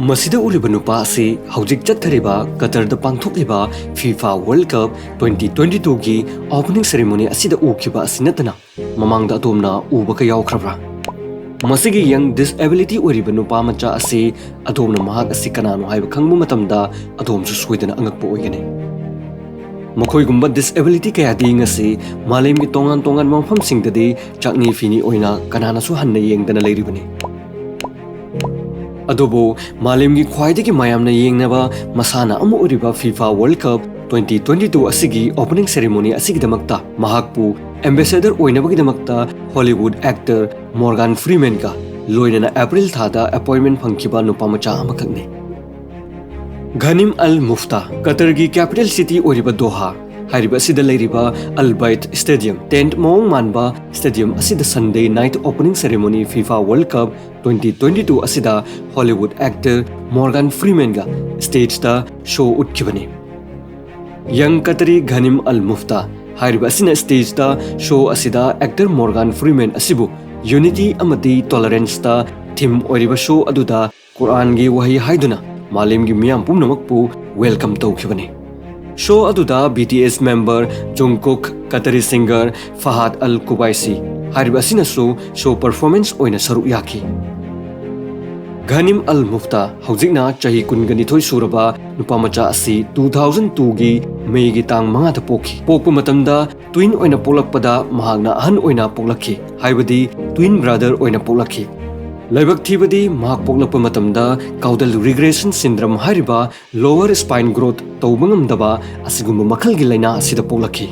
Masida uriba nupa asi haujik chathariba Qatar da pangthokliba FIFA World Cup 2022 gi opening ceremony asida ukhiba asinatana mamangda atomna uba ka yaukhrabra. Masigi young disability uriba nupa macha asi atomna mahak asi kanano haiba khangbu matamda atomsu soidana angakpa oigane. Makhoi gumba disability kaya ding asi malem gi tongan mafam singdadi chakni fini oina kanana su hanna yengdana leiribane. Adobo malem gi khwaidagi mayamna yengnaba masana amu uriba FIFA World Cup 2022 asigi opening ceremony asigi damakta mahakpu ambassador oinabagi damakta Hollywood actor Morgan Freeman ka loinana April thada appointment phangkiba nupa macha amakakne. Ghanim Al Mufta Qatar gi capital city oriba Doha hariba asida leiriba Al Bayt Stadium tent mong manba stadium asida Sunday night opening ceremony FIFA World Cup 2022 asida Hollywood actor Morgan Freeman ga stage ta show utkibani. Young Qatari Ghanim Al Mufta hariba asina stage ta show asida actor Morgan Freeman asibu unity amati tolerance ta theme oriba show aduda Quran gi wahi haiduna malem gi miyam pumnamakpu welcome tawkhibani. Show aduda BTS member Jungkook, Qatari singer Fahad Al Qubaisi hariba asina show performance oina saruk yaki. Ghanim Al Mufta haujikna chahi kungani thoi suraba nupa macha asi 2002 gi May gi tang manga ta pokhi pokpa matamda twin oina polakpada mahagna ahan oina poklakhi haibadi twin brother oina poklakhi. Laibak thibadi mahak poklakpa matamda caudal regression syndrome hariba lower spine growth tawbangamdaba asigumba makhal gi laina asida poklakhi.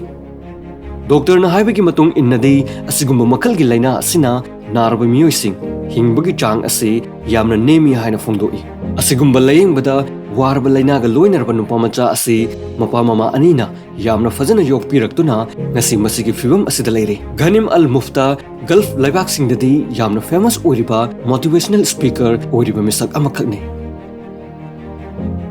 Doctor na haibagi matung innadi asigumba makhal gi laina asina naraba miyoising hingbagi chang asi yamna nemi haina phongdoi. Asigumba layengbada warba laina ga loinarba nupa macha asi mapa mama anina yamna fajana yokpiraktuna ngasi masigi fibam asida leire. Ghanim Al Mufta Gulf laibak singdadi yamna famous oriba motivational speaker oriba misak amakhakne.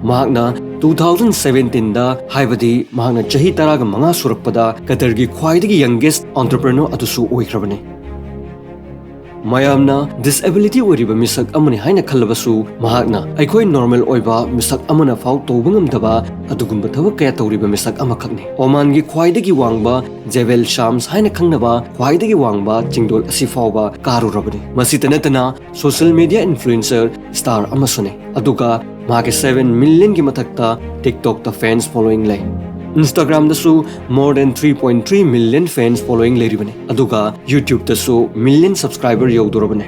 Mahakna 2017 da haibadi mahakna chahi taraga manga surakpada Qatar gi khwaidagi youngest entrepreneur atusu oikrabane. Mayamna disability oriba misak amani haina khallabasu mahakna aikoi normal oiba misak amana fau tawbangamdaba adugumba thawak kaya tawriba misak amakhakne. Oman gi khwaidagi wangba Jebel Shams haina khangnaba khwaidagi wangba chingdol asi fauba karurabani. Masitanatana social media influencer star amasune aduga mahake 7 million gi mathakta TikTok ta fans following lay. Instagram dasu more than 3.3 million fans following leiribane aduga YouTube dasu million subscriber yawdorabane.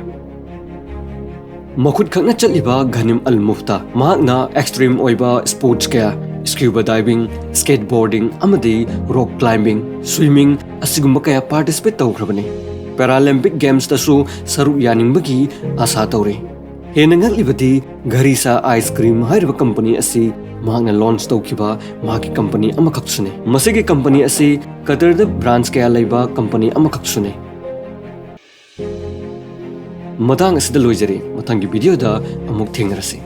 Makhut khakna chatliba Ghanim Al Mufta mahakna extreme oiba sports kaya scuba diving, skateboarding amadi rock climbing, swimming asigumba kaya participate tawkrabane. Paralympic games dasu saru yaningbagi asa tawre. Hena ngaklibadi Garisa ice cream hariba company asi mahakna launch tawkiba mahaki company amakhaksune. Masigi company asi Qatar da branch kaya laiba company amakhaksune. Matang asida loijari mathangi video da amuk thengrasi.